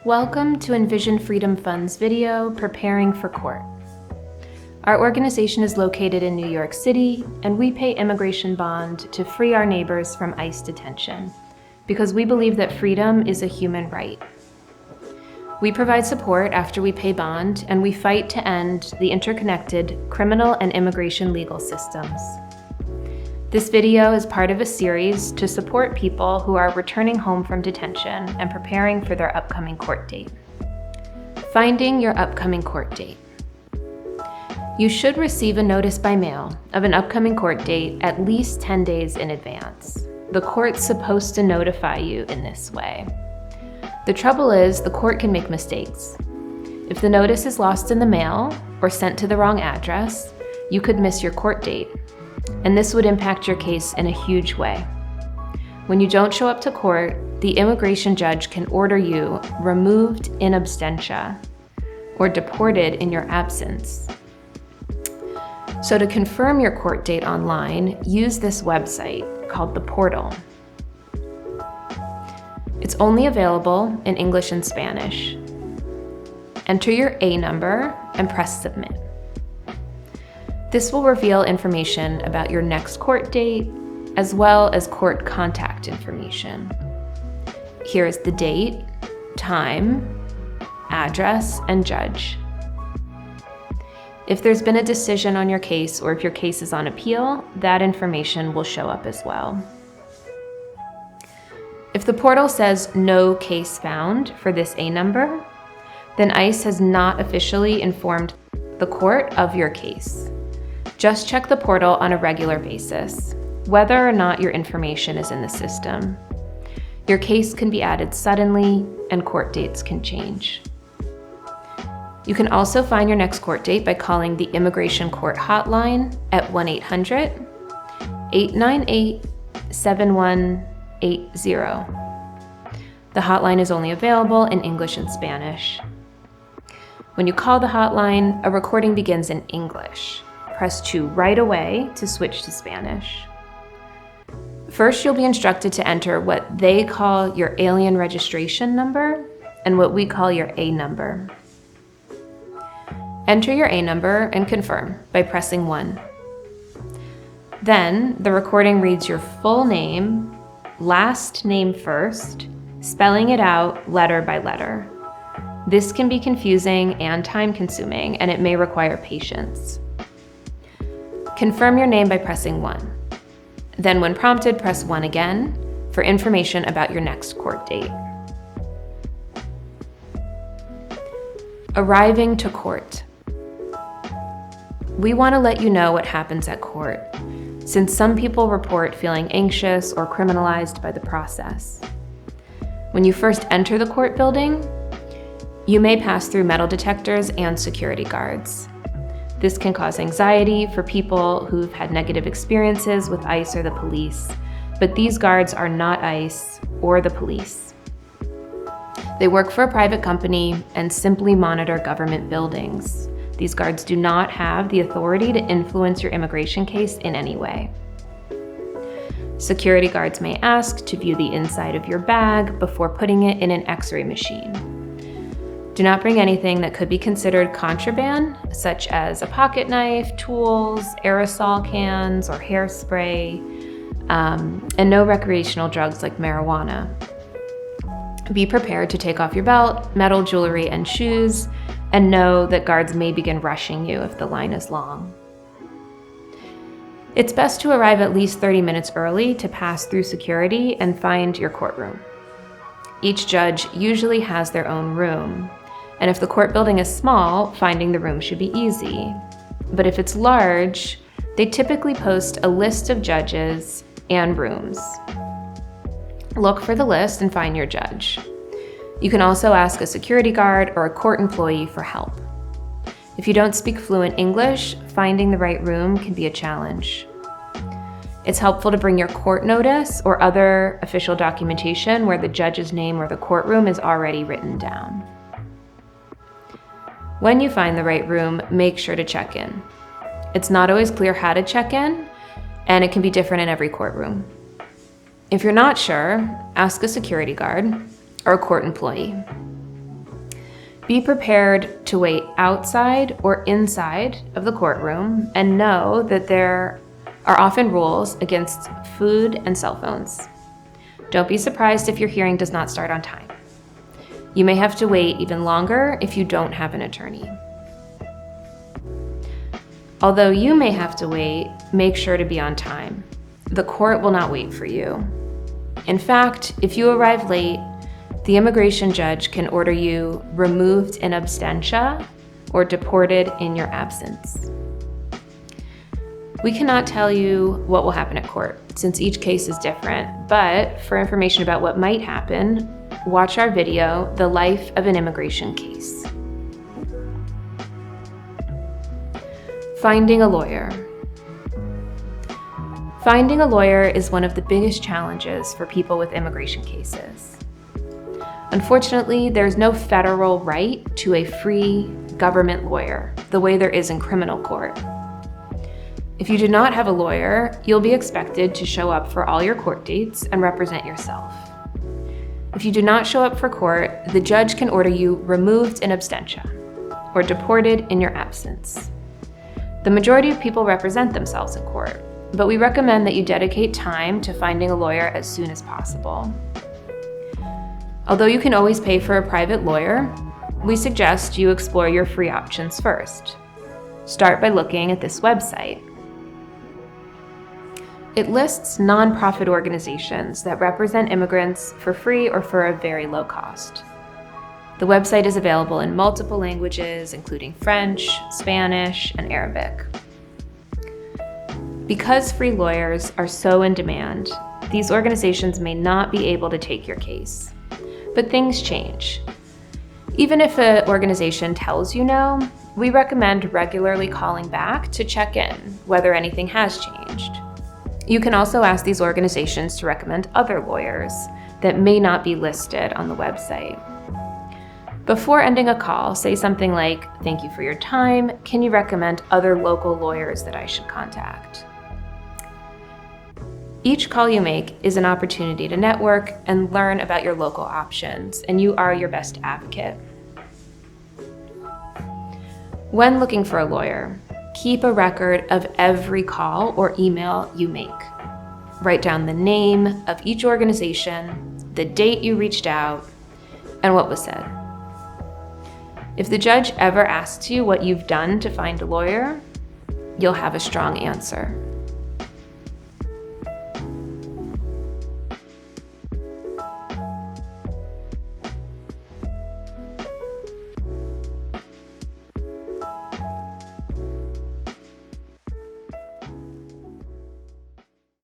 Welcome to Envision Freedom Fund's video, Preparing for Court. Our organization is located in New York City, and we pay immigration bond to free our neighbors from ICE detention, because we believe that freedom is a human right. We provide support after we pay bond, and we fight to end the interconnected criminal and immigration legal systems. This video is part of a series to support people who are returning home from detention and preparing for their upcoming court date. Finding your upcoming court date. You should receive a notice by mail of an upcoming court date at least 10 days in advance. The court's supposed to notify you in this way. The trouble is, the court can make mistakes. If the notice is lost in the mail or sent to the wrong address, you could miss your court date, and this would impact your case in a huge way. When you don't show up to court, the immigration judge can order you removed in absentia or deported in your absence. So to confirm your court date online, use this website called the Portal. It's only available in English and Spanish. Enter your A number and press submit. This will reveal information about your next court date, as well as court contact information. Here is the date, time, address, and judge. If there's been a decision on your case, or if your case is on appeal, that information will show up as well. If the portal says no case found for this A number, then ICE has not officially informed the court of your case. Just check the portal on a regular basis, whether or not your information is in the system. Your case can be added suddenly, and court dates can change. You can also find your next court date by calling the Immigration Court Hotline at 1-800-898-7180. The hotline is only available in English and Spanish. When you call the hotline, a recording begins in English. Press 2 right away to switch to Spanish. First, you'll be instructed to enter what they call your alien registration number and what we call your A number. Enter your A number and confirm by pressing 1. Then, the recording reads your full name, last name first, spelling it out letter by letter. This can be confusing and time-consuming, and it may require patience. Confirm your name by pressing 1. Then when prompted, press 1 again for information about your next court date. Arriving to court. We want to let you know what happens at court, since some people report feeling anxious or criminalized by the process. When you first enter the court building, you may pass through metal detectors and security guards. This can cause anxiety for people who've had negative experiences with ICE or the police, but these guards are not ICE or the police. They work for a private company and simply monitor government buildings. These guards do not have the authority to influence your immigration case in any way. Security guards may ask to view the inside of your bag before putting it in an X-ray machine. Do not bring anything that could be considered contraband, such as a pocket knife, tools, aerosol cans, or hairspray, and no recreational drugs like marijuana. Be prepared to take off your belt, metal jewelry, and shoes, and know that guards may begin rushing you if the line is long. It's best to arrive at least 30 minutes early to pass through security and find your courtroom. Each judge usually has their own room. And if the court building is small, finding the room should be easy. But if it's large, they typically post a list of judges and rooms. Look for the list and find your judge. You can also ask a security guard or a court employee for help. If you don't speak fluent English, finding the right room can be a challenge. It's helpful to bring your court notice or other official documentation where the judge's name or the courtroom is already written down. When you find the right room, make sure to check in. It's not always clear how to check in, and it can be different in every courtroom. If you're not sure, ask a security guard or a court employee. Be prepared to wait outside or inside of the courtroom and know that there are often rules against food and cell phones. Don't be surprised if your hearing does not start on time. You may have to wait even longer if you don't have an attorney. Although you may have to wait, make sure to be on time. The court will not wait for you. In fact, if you arrive late, the immigration judge can order you removed in absentia or deported in your absence. We cannot tell you what will happen at court, since each case is different, but for information about what might happen, watch our video, The Life of an Immigration Case. Finding a lawyer. Finding a lawyer is one of the biggest challenges for people with immigration cases. Unfortunately, there's no federal right to a free government lawyer, the way there is in criminal court. If you do not have a lawyer, you'll be expected to show up for all your court dates and represent yourself. If you do not show up for court, the judge can order you removed in absentia or deported in your absence. The majority of people represent themselves in court, but we recommend that you dedicate time to finding a lawyer as soon as possible. Although you can always pay for a private lawyer, we suggest you explore your free options first. Start by looking at this website. It lists nonprofit organizations that represent immigrants for free or for a very low cost. The website is available in multiple languages, including French, Spanish, and Arabic. Because free lawyers are so in demand, these organizations may not be able to take your case. But things change. Even if an organization tells you no, we recommend regularly calling back to check in whether anything has changed. You can also ask these organizations to recommend other lawyers that may not be listed on the website. Before ending a call, say something like, "Thank you for your time. Can you recommend other local lawyers that I should contact?" Each call you make is an opportunity to network and learn about your local options, and you are your best advocate. When looking for a lawyer, keep a record of every call or email you make. Write down the name of each organization, the date you reached out, and what was said. If the judge ever asks you what you've done to find a lawyer, you'll have a strong answer.